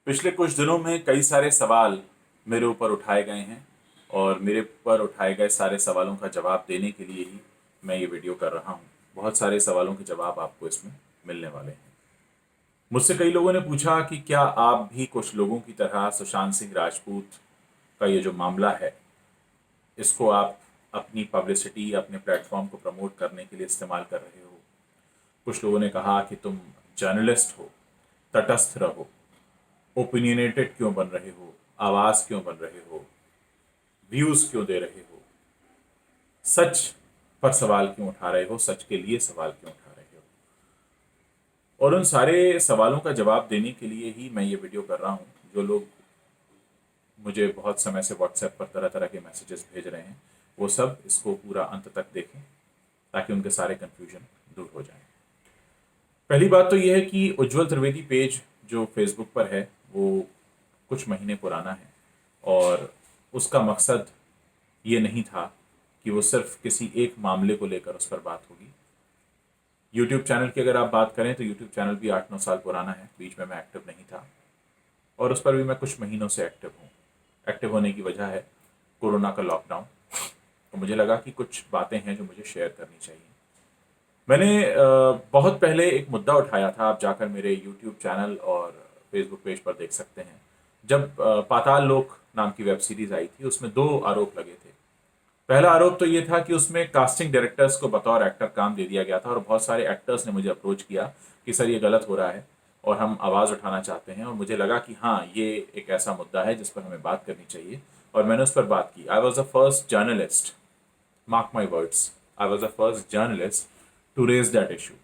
पिछले कुछ दिनों में कई सारे सवाल मेरे ऊपर उठाए गए हैं और मेरे ऊपर उठाए गए सारे सवालों का जवाब देने के लिए ही मैं ये वीडियो कर रहा हूँ। बहुत सारे सवालों के जवाब आपको इसमें मिलने वाले हैं। मुझसे कई लोगों ने पूछा कि क्या आप भी कुछ लोगों की तरह सुशांत सिंह राजपूत का ये जो मामला है, इसको आप अपनी पब्लिसिटी, अपने प्लेटफॉर्म को प्रमोट करने के लिए इस्तेमाल कर रहे हो। कुछ लोगों ने कहा कि तुम जर्नलिस्ट हो, तटस्थ रहो, ओपिनियनेटेड क्यों बन रहे हो, आवाज क्यों बन रहे हो, व्यूज क्यों दे रहे हो, सच पर सवाल क्यों उठा रहे हो, सच के लिए सवाल क्यों उठा रहे हो। और उन सारे सवालों का जवाब देने के लिए ही मैं ये वीडियो कर रहा हूँ। जो लोग मुझे बहुत समय से व्हाट्सएप पर तरह तरह के मैसेजेस भेज रहे हैं, वो सब इसको पूरा अंत तक देखें ताकि उनके सारे कन्फ्यूजन दूर हो जाए। पहली बात तो यह है कि उज्जवल त्रिवेदी पेज जो फेसबुक पर है वो कुछ महीने पुराना है और उसका मकसद ये नहीं था कि वो सिर्फ किसी एक मामले को लेकर उस पर बात होगी। यूट्यूब चैनल की अगर आप बात करें तो यूट्यूब चैनल भी 8-9 साल पुराना है, बीच में मैं एक्टिव नहीं था और उस पर भी मैं कुछ महीनों से एक्टिव हूँ। एक्टिव होने की वजह है कोरोना का लॉकडाउन। तो मुझे लगा कि कुछ बातें हैं जो मुझे शेयर करनी चाहिए। मैंने बहुत पहले एक मुद्दा उठाया था, आप जाकर मेरे यूट्यूब चैनल और फेसबुक पेज पर देख सकते हैं। जब पाताल लोक नाम की वेब सीरीज आई थी, उसमें दो आरोप लगे थे। पहला आरोप तो ये था कि उसमें कास्टिंग डायरेक्टर्स को बतौर एक्टर काम दे दिया गया था और बहुत सारे एक्टर्स ने मुझे अप्रोच किया कि सर ये गलत हो रहा है और हम आवाज़ उठाना चाहते हैं। और मुझे लगा कि हाँ, ये एक ऐसा मुद्दा है जिस पर हमें बात करनी चाहिए और मैंने उस पर बात की। I was the first journalist, mark my words, I was the first journalist to raise that issue.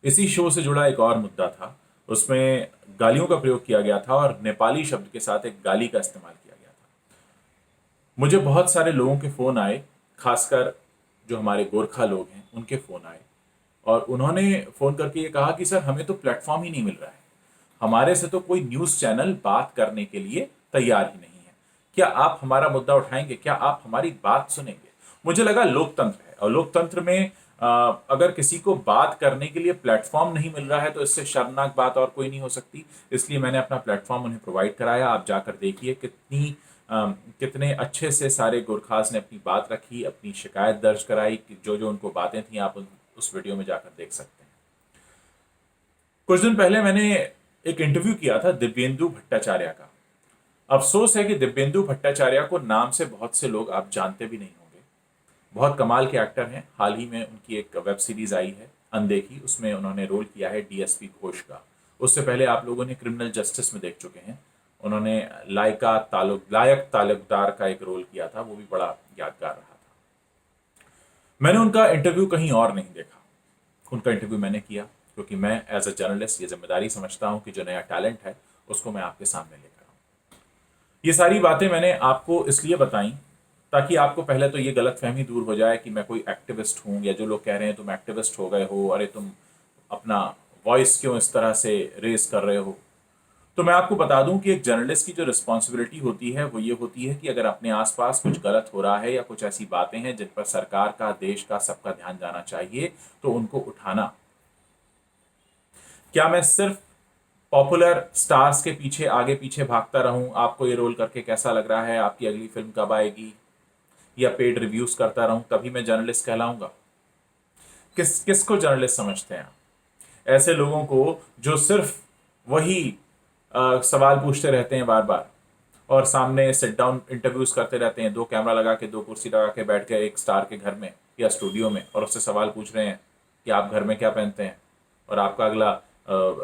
इसी शो से जुड़ा एक और मुद्दा था, उसमें गालियों का प्रयोग किया गया था और नेपाली शब्द के साथ एक गाली का इस्तेमाल किया गया था। मुझे बहुत सारे लोगों के फ़ोन आए, खासकर जो हमारे गोरखा लोग हैं उनके फ़ोन आए और उन्होंने फ़ोन करके ये कहा कि सर हमें तो प्लेटफॉर्म ही नहीं मिल रहा है, हमारे से तो कोई न्यूज़ चैनल बात करने के लिए तैयार ही नहीं है। क्या आप हमारा मुद्दा उठाएंगे? क्या आप हमारी बात सुनेंगे? मुझे लगा लोकतंत्र है और लोकतंत्र में अगर किसी को बात करने के लिए प्लेटफॉर्म नहीं मिल रहा है तो इससे शर्मनाक बात और कोई नहीं हो सकती। इसलिए मैंने अपना प्लेटफॉर्म उन्हें प्रोवाइड कराया। आप जाकर देखिए कितने अच्छे से सारे गोरखास ने अपनी बात रखी, अपनी शिकायत दर्ज कराई कि जो जो उनको बातें थी, आप उस वीडियो में जाकर देख सकते हैं। कुछ दिन पहले मैंने एक इंटरव्यू किया था दिव्येंदु भट्टाचार्य का। अफसोस है कि दिव्येंदु भट्टाचार्य को नाम से बहुत से लोग आप जानते भी नहीं होंगे। बहुत कमाल के एक्टर हैं। हाल ही में उनकी एक वेब सीरीज आई है अनदेखी, उसमें उन्होंने रोल किया है डीएसपी घोष का। उससे पहले आप लोगों ने क्रिमिनल जस्टिस में देख चुके हैं, उन्होंने लायक तालुकदार का एक रोल किया था, वो भी बड़ा यादगार रहा था। मैंने उनका इंटरव्यू कहीं और नहीं देखा, उनका इंटरव्यू मैंने किया क्योंकि मैं एज अ जर्नलिस्ट ये जिम्मेदारी समझता हूँ कि जो नया टैलेंट है उसको मैं आपके सामने लेकर आऊँ। ये सारी बातें मैंने आपको इसलिए बताई ताकि आपको पहले तो ये गलतफहमी दूर हो जाए कि मैं कोई एक्टिविस्ट हूँ, या जो लोग कह रहे हैं तुम एक्टिविस्ट हो गए हो, अरे तुम अपना वॉइस क्यों इस तरह से रेस कर रहे हो। तो मैं आपको बता दूं कि एक जर्नलिस्ट की जो रिस्पॉन्सिबिलिटी होती है वो ये होती है कि अगर अपने आसपास कुछ गलत हो रहा है या कुछ ऐसी बातें हैं जिन पर सरकार का, देश का, सबका ध्यान जाना चाहिए, तो उनको उठाना। क्या मैं सिर्फ पॉपुलर स्टार्स के पीछे आगे पीछे भागता रहूं, आपको ये रोल करके कैसा लग रहा है, आपकी अगली फिल्म कब आएगी, या पेड रिव्यूज करता रहूं तभी मैं जर्नलिस्ट कहलाऊंगा? किसको जर्नलिस्ट समझते हैं आप? ऐसे लोगों को जो सिर्फ वही सवाल पूछते रहते हैं बार बार और सामने सिट डाउन इंटरव्यूज करते रहते हैं, दो कैमरा लगा के, दो कुर्सी लगा के बैठ के एक स्टार के घर में या स्टूडियो में, और उससे सवाल पूछ रहे हैं कि आप घर में क्या पहनते हैं और आपका अगला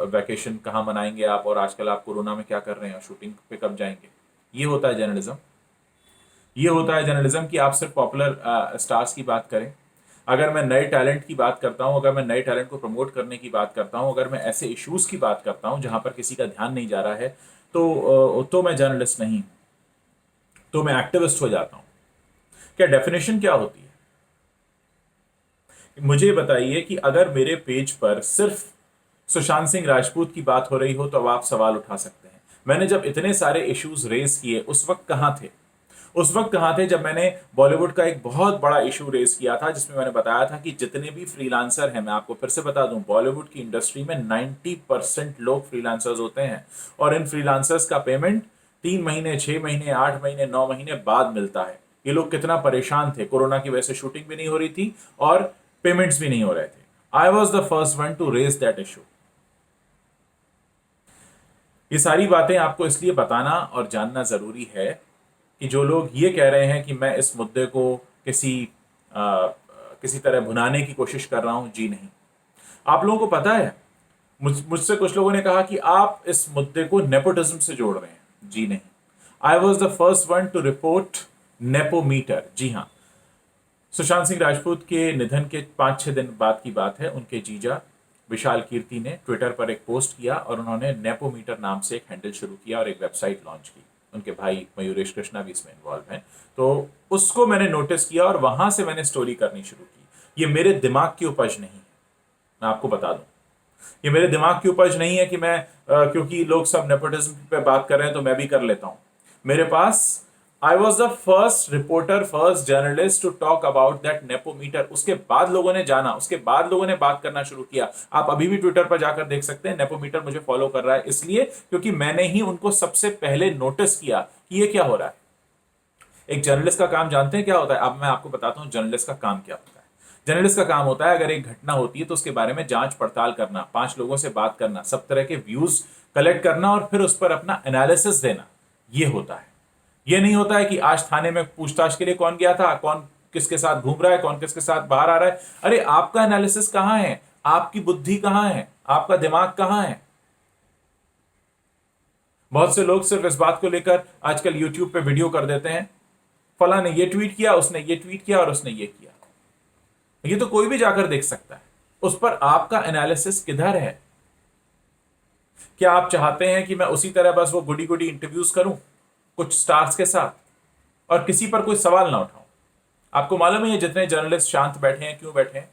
वैकेशन कहाँ मनाएंगे आप, और आजकल आप कोरोना में क्या कर रहे हैं और शूटिंग पे कब जाएंगे। ये होता है जर्नलिज्म। ये होता है जर्नलिज्म कि आप सिर्फ पॉपुलर स्टार्स की बात करें। अगर मैं नए टैलेंट की बात करता हूं, अगर मैं नए टैलेंट को प्रमोट करने की बात करता हूं, अगर मैं ऐसे इश्यूज की बात करता हूं जहां पर किसी का ध्यान नहीं जा रहा है, तो मैं जर्नलिस्ट नहीं हूं, तो मैं एक्टिविस्ट हो जाता हूं। क्या डेफिनेशन क्या होती है? मुझे बताइए कि अगर मेरे पेज पर सिर्फ सुशांत सिंह राजपूत की बात हो रही हो तो अब आप सवाल उठा सकते हैं। मैंने जब इतने सारे इश्यूज रेज किए उस वक्त कहां थे? उस वक्त कहाँ थे जब मैंने बॉलीवुड का एक बहुत बड़ा इशू रेज किया था, जिसमें मैंने बताया था कि जितने भी फ्रीलांसर हैं, मैं आपको फिर से बता दूं, बॉलीवुड की इंडस्ट्री में 90% लोग फ्रीलांसर्स होते हैं, और इन फ्रीलांसर्स का पेमेंट 3 महीने, 6 महीने, 8 महीने, 9 महीने बाद मिलता है। ये लोग कितना परेशान थे, कोरोना की वजह से शूटिंग भी नहीं हो रही थी और पेमेंट्स भी नहीं हो रहे थे। I was the first one to raise that issue. ये सारी बातें आपको इसलिए बताना और जानना जरूरी है कि जो लोग ये कह रहे हैं कि मैं इस मुद्दे को किसी तरह भुनाने की कोशिश कर रहा हूं, जी नहीं। आप लोगों को पता है, मुझसे कुछ लोगों ने कहा कि आप इस मुद्दे को नेपोटिज्म से जोड़ रहे हैं, जी नहीं। I was the first one to report nepometer. जी हाँ, सुशांत सिंह राजपूत के निधन के 5-6 दिन बाद की बात है। उनके जीजा विशाल कीर्ति ने ट्विटर पर एक पोस्ट किया और उन्होंने नेपोमीटर नाम से एक हैंडल शुरू किया और एक वेबसाइट लॉन्च की। उनके भाई मयूरेश कृष्णा भी इसमें इन्वॉल्व हैं। तो उसको मैंने नोटिस किया और वहां से मैंने स्टोरी करनी शुरू की। ये मेरे दिमाग की उपज नहीं है, मैं आपको बता दूं। ये मेरे दिमाग की उपज नहीं है कि मैं क्योंकि लोग सब नेपोटिज्म पे बात कर रहे हैं तो मैं भी कर लेता हूं। मेरे पास, I was the first reporter, first journalist to talk about that nepometer. उसके बाद लोगों ने जाना, उसके बाद लोगों ने बात करना शुरू किया। आप अभी भी ट्विटर पर जाकर देख सकते हैं, नेपोमीटर मुझे फॉलो कर रहा है इसलिए क्योंकि मैंने ही उनको सबसे पहले नोटिस किया कि ये क्या हो रहा है। एक जर्नलिस्ट का काम जानते हैं क्या होता है? अब मैं आपको बताता हूं जर्नलिस्ट का काम क्या होता है। जर्नलिस्ट का काम होता है, अगर एक घटना होती है तो उसके बारे में जांच पड़ताल करना, 5 लोगों से बात करना, सब तरह के व्यूज कलेक्ट करना और फिर उस पर अपना एनालिसिस देना, ये होता है। ये नहीं होता है कि आज थाने में पूछताछ के लिए कौन गया था, कौन किसके साथ घूम रहा है, कौन किसके साथ बाहर आ रहा है। अरे आपका एनालिसिस कहां है? आपकी बुद्धि कहां है? आपका दिमाग कहां है? बहुत से लोग सिर्फ इस बात को लेकर आजकल यूट्यूब पे वीडियो कर देते हैं, फला ने ये ट्वीट किया, उसने ये ट्वीट किया और उसने ये किया। ये तो कोई भी जाकर देख सकता है। उस पर आपका एनालिसिस किधर है? क्या आप चाहते हैं कि मैं उसी तरह बस वो गुडी गुडी इंटरव्यूज करूं कुछ स्टार्स के साथ और किसी पर कोई सवाल ना उठाऊं? आपको मालूम है ये जितने जर्नलिस्ट शांत बैठे हैं, क्यों बैठे हैं?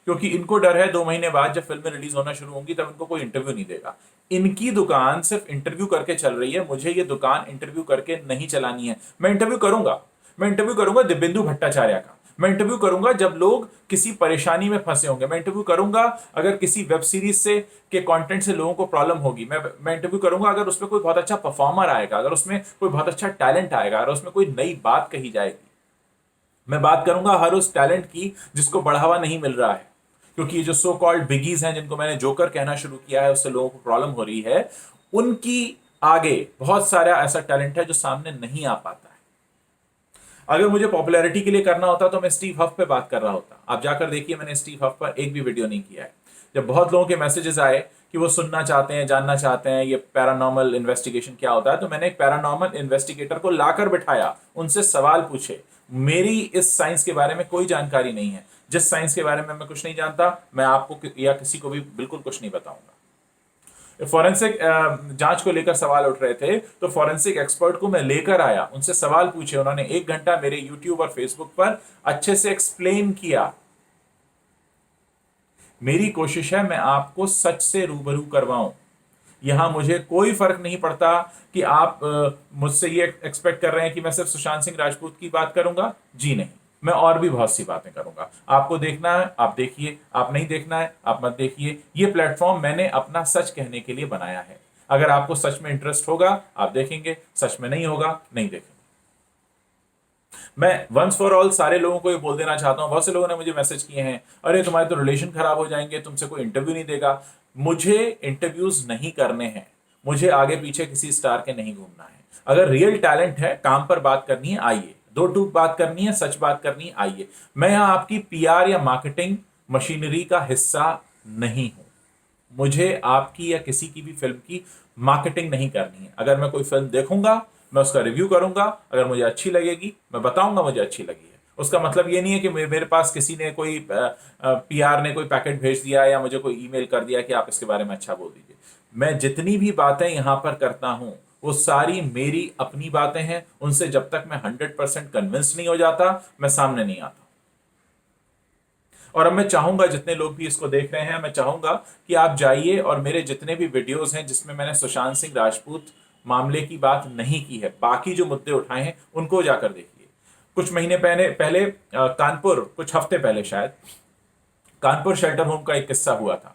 क्योंकि इनको डर है 2 महीने बाद जब फिल्में रिलीज होना शुरू होंगी तब इनको कोई इंटरव्यू नहीं देगा। इनकी दुकान सिर्फ इंटरव्यू करके चल रही है, मुझे ये दुकान इंटरव्यू करके नहीं चलानी है। मैं इंटरव्यू करूंगा, मैं इंटरव्यू करूंगा दिव्येंदु भट्टाचार्य का, मैं इंटरव्यू करूंगा जब लोग किसी परेशानी में फंसे होंगे, मैं इंटरव्यू करूंगा अगर किसी वेब सीरीज से के कंटेंट से लोगों को प्रॉब्लम होगी, मैं इंटरव्यू करूंगा अगर उसमें कोई बहुत अच्छा परफॉर्मर आएगा, अगर उसमें कोई बहुत अच्छा टैलेंट आएगा, अगर उसमें कोई नई बात कही जाएगी। मैं बात करूंगा हर उस टैलेंट की जिसको बढ़ावा नहीं मिल रहा है, क्योंकि ये जो सो कॉल्ड बिगीज हैं जिनको मैंने जोकर कहना शुरू किया है, उससे लोगों को प्रॉब्लम हो रही है, उनकी आगे बहुत सारा ऐसा टैलेंट है जो सामने नहीं आ पाता है। अगर मुझे पॉपुलैरिटी के लिए करना होता तो मैं स्टीव हफ पे बात कर रहा होता। आप जाकर देखिए, मैंने स्टीव हफ पर एक भी वीडियो नहीं किया है। जब बहुत लोगों के मैसेजेस आए कि वो सुनना चाहते हैं, जानना चाहते हैं ये पैरानॉर्मल इन्वेस्टिगेशन क्या होता है, तो मैंने एक पैरानॉर्मल इन्वेस्टिगेटर को लाकर बिठाया, उनसे सवाल पूछे। मेरी इस साइंस के बारे में कोई जानकारी नहीं है। जिस साइंस के बारे में मैं कुछ नहीं जानता, मैं आपको या किसी को भी बिल्कुल कुछ नहीं बताऊंगा। फॉरेंसिक जांच को लेकर सवाल उठ रहे थे तो फॉरेंसिक एक्सपर्ट को मैं लेकर आया, उनसे सवाल पूछे, उन्होंने 1 घंटा मेरे यूट्यूब और फेसबुक पर अच्छे से एक्सप्लेन किया। मेरी कोशिश है मैं आपको सच से रूबरू करवाऊं। यहां मुझे कोई फर्क नहीं पड़ता कि आप मुझसे ये एक्सपेक्ट कर रहे हैं कि मैं सिर्फ सुशांत सिंह राजपूत की बात करूंगा, जी नहीं। मैं और भी बहुत सी बातें करूंगा। आपको देखना है आप देखिए, आप नहीं देखना है आप मत देखिए। ये प्लेटफॉर्म मैंने अपना सच कहने के लिए बनाया है। अगर आपको सच में इंटरेस्ट होगा आप देखेंगे, सच में नहीं होगा नहीं देखेंगे। मैं वंस फॉर ऑल सारे लोगों को ये बोल देना चाहता हूं। बहुत से लोगों ने मुझे मैसेज किए हैं, अरे तुम्हारे तो रिलेशन खराब हो जाएंगे, तुमसे कोई इंटरव्यू नहीं देगा। मुझे इंटरव्यूज नहीं करने हैं, मुझे आगे पीछे किसी स्टार के नहीं घूमना है। अगर रियल टैलेंट है, काम पर बात करनी है, आइए। दो टूक बात करनी है, सच बात करनी है, आइए। मैं यहां आपकी पीआर या मार्केटिंग मशीनरी का हिस्सा नहीं हूं। मुझे आपकी या किसी की भी फिल्म की मार्केटिंग नहीं करनी है। अगर मैं कोई फिल्म देखूंगा, मैं उसका रिव्यू करूंगा, अगर मुझे अच्छी लगेगी मैं बताऊंगा मुझे अच्छी लगी है। उसका मतलब ये नहीं है कि मेरे पास किसी ने कोई पीआर ने कोई पैकेट भेज दिया या मुझे कोई ईमेल कर दिया कि आप इसके बारे में अच्छा बोल दीजिए। मैं जितनी भी बातें यहां पर करता हूं वो सारी मेरी अपनी बातें हैं। उनसे जब तक मैं 100% कन्विंस नहीं हो जाता मैं सामने नहीं आता। और अब मैं चाहूंगा जितने लोग भी इसको देख रहे हैं, मैं चाहूंगा कि आप जाइए और मेरे जितने भी वीडियोस हैं जिसमें मैंने सुशांत सिंह राजपूत मामले की बात नहीं की है। बाकी जो मुद्दे उठाए हैं उनको जाकर देखिए। कुछ महीने पहले कानपुर, कुछ हफ्ते पहले शायद, कानपुर शेल्टर होम का एक किस्सा हुआ था।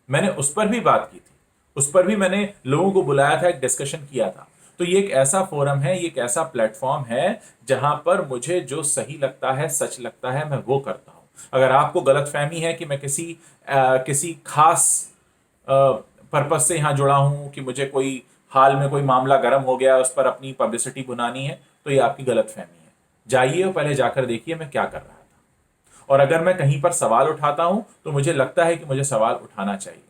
मैंने उस पर भी बात की थी, उस पर भी मैंने लोगों को बुलाया था, एक डिस्कशन किया था। तो ये एक ऐसा फोरम है, ये एक ऐसा प्लेटफॉर्म है जहां पर मुझे जो सही लगता है, सच लगता है, मैं वो करता हूं। अगर आपको गलतफहमी है कि मैं किसी खास पर्पस से यहां जुड़ा हूं, कि मुझे कोई हाल में कोई मामला गर्म हो गया, उस पर अपनी पब्लिसिटी बुनानी है, तो ये आपकी गलतफहमी है। जाइए और पहले जाकर देखिए मैं क्या कर रहा था। और अगर मैं कहीं पर सवाल उठाता हूं तो मुझे लगता है कि मुझे सवाल उठाना चाहिए।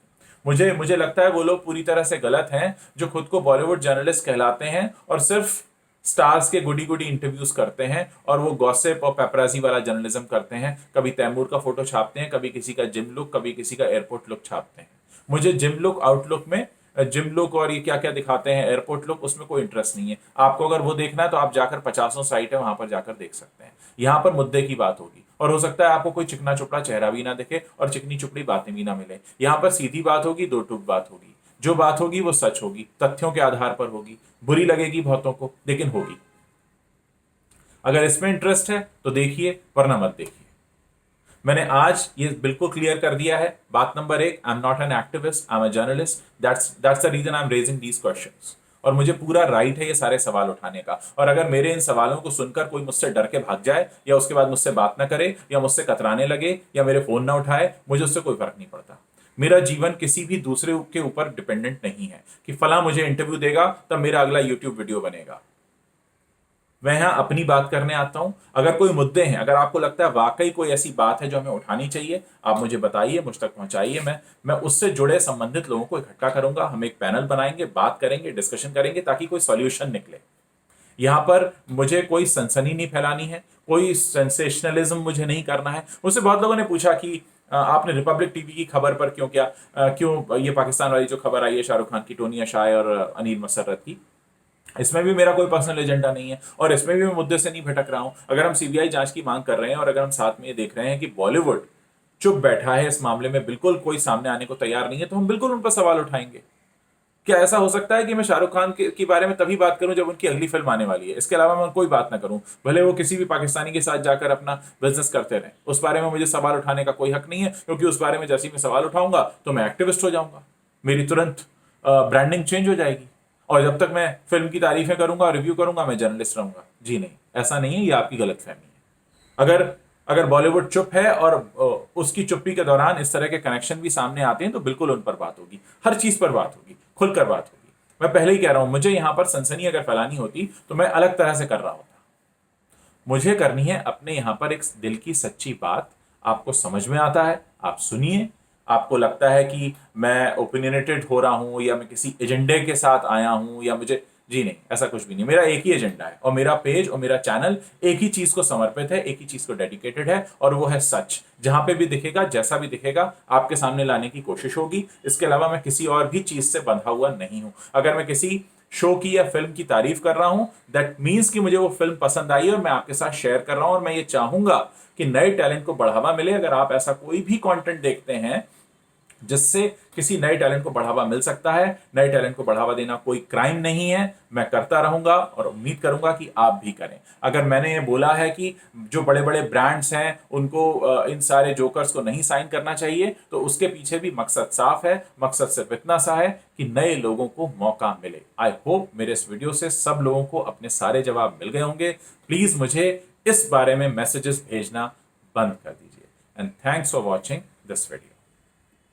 मुझे लगता है वो लोग पूरी तरह से गलत हैं जो खुद को बॉलीवुड जर्नलिस्ट कहलाते हैं और सिर्फ स्टार्स के गुडी गुडी इंटरव्यूज करते हैं, और वो गॉसिप और पेपराजी वाला जर्नलिज्म करते हैं। कभी तैमूर का फोटो छापते हैं, कभी किसी का जिम लुक, कभी किसी का एयरपोर्ट लुक छापते हैं। मुझे जिम लुक, आउटलुक में जिम लुक और ये क्या क्या दिखाते हैं, एयरपोर्ट लुक, उसमें कोई इंटरेस्ट नहीं है। आपको अगर वो देखना है तो आप जाकर 50 साइट है, वहां पर जाकर देख सकते हैं। यहाँ पर मुद्दे की बात होगी, और हो सकता है आपको कोई चिकना चुपड़ा चेहरा भी ना दिखे और चिकनी चुपड़ी बातें भी ना मिले। यहाँ पर सीधी बात होगी, दो टूक बात होगी। जो बात होगी वो सच होगी, तथ्यों के आधार पर होगी। बुरी लगेगी बहुतों को, लेकिन होगी। अगर इसमें इंटरेस्ट है तो देखिए, वरना मत देखिए। मैंने आज ये बिल्कुल क्लियर कर दिया है। बात number 1, I am not an activist, I am a journalist. That's the reason I am raising these questions. और मुझे पूरा राइट है ये सारे सवाल उठाने का। और अगर मेरे इन सवालों को सुनकर कोई मुझसे डर के भाग जाए, या उसके बाद मुझसे बात ना करे, या मुझसे कतराने लगे, या मेरे फोन ना उठाए, मुझे उससे कोई फर्क नहीं पड़ता। मेरा जीवन किसी भी दूसरे के ऊपर डिपेंडेंट नहीं है कि फला मुझे इंटरव्यू देगा तब मेरा अगला यूट्यूब वीडियो बनेगा। मैं यहां अपनी बात करने आता हूं। अगर कोई मुद्दे हैं, अगर आपको लगता है वाकई कोई ऐसी बात है जो हमें उठानी चाहिए, आप मुझे बताइए, मुझ तक पहुंचाइए। मैं उससे जुड़े संबंधित लोगों को इकट्ठा करूंगा। हम एक पैनल बनाएंगे, बात करेंगे, डिस्कशन करेंगे, ताकि कोई सॉल्यूशन निकले। यहां पर मुझे कोई सनसनी नहीं फैलानी है, कोई सेंसेशनलिज्म मुझे नहीं करना है। मुझसे बहुत लोगों ने पूछा कि आपने रिपब्लिक टीवी की खबर पर क्यों ये पाकिस्तान वाली जो खबर आई है शाहरुख खान की, टोनी शाह और अनिल मसर्रत की, इसमें भी मेरा कोई पर्सनल एजेंडा नहीं है, और इसमें भी मैं मुद्दे से नहीं भटक रहा हूं। अगर हम सीबीआई जांच की मांग कर रहे हैं, और अगर हम साथ में ये देख रहे हैं कि बॉलीवुड चुप बैठा है इस मामले में, बिल्कुल कोई सामने आने को तैयार नहीं है, तो हम बिल्कुल उन पर सवाल उठाएंगे। क्या ऐसा हो सकता है कि मैं शाहरुख खान के बारे में तभी बात करूं जब उनकी अगली फिल्म आने वाली है? इसके अलावा मैं कोई बात ना करूं, भले वो किसी भी पाकिस्तानी के साथ जाकर अपना बिजनेस करते रहें, उस बारे में मुझे सवाल उठाने का कोई हक नहीं है। क्योंकि उस बारे में जैसे ही मैं सवाल उठाऊंगा तो मैं एक्टिविस्ट हो जाऊंगा, मेरी तुरंत ब्रांडिंग चेंज हो जाएगी। और जब तक मैं फिल्म की तारीफें करूंगा, रिव्यू करूंगा, मैं जर्नलिस्ट रहूंगा? जी नहीं, ऐसा नहीं है, ये आपकी गलतफहमी है। अगर अगर बॉलीवुड चुप है और उसकी चुप्पी के दौरान इस तरह के कनेक्शन भी सामने आते हैं, तो बिल्कुल उन पर बात होगी, हर चीज पर बात होगी, खुलकर बात होगी। मैं पहले ही कह रहा हूं, मुझे यहां पर सनसनी अगर फैलानी होती तो मैं अलग तरह से कर रहा होता। मुझे करनी है अपने यहां पर एक दिल की सच्ची बात। आपको समझ में आता है, आप सुनिए। आपको लगता है कि मैं ओपिनियनेटेड हो रहा हूं, या मैं किसी एजेंडे के साथ आया हूं, या मुझे, जी नहीं, ऐसा कुछ भी नहीं। मेरा एक ही एजेंडा है, और मेरा पेज और मेरा चैनल एक ही चीज को समर्पित है, एक ही चीज को डेडिकेटेड है, और वो है सच। जहां पे भी दिखेगा, जैसा भी दिखेगा, आपके सामने लाने की कोशिश होगी। इसके अलावा मैं किसी और भी चीज से बंधा हुआ नहीं हूं। अगर मैं किसी शो की या फिल्म की तारीफ कर रहा हूं, दैट मीन्स कि मुझे वो फिल्म पसंद आई और मैं आपके साथ शेयर कर रहा हूं, और मैं ये चाहूंगा कि नए टैलेंट को बढ़ावा मिले। अगर आप ऐसा कोई भी कंटेंट देखते हैं जिससे किसी नए टैलेंट को बढ़ावा मिल सकता है, नए टैलेंट को बढ़ावा देना कोई क्राइम नहीं है, मैं करता रहूंगा, और उम्मीद करूंगा कि आप भी करें। अगर मैंने ये बोला है कि जो बड़े बड़े ब्रांड्स हैं उनको इन सारे जोकर्स को नहीं साइन करना चाहिए, तो उसके पीछे भी मकसद साफ है। मकसद सिर्फ इतना सा है कि नए लोगों को मौका मिले। आई होप मेरे इस वीडियो से सब लोगों को अपने सारे जवाब मिल गए होंगे। प्लीज मुझे इस बारे में मैसेजेस भेजना बंद कर दीजिए। And thanks for watching this video.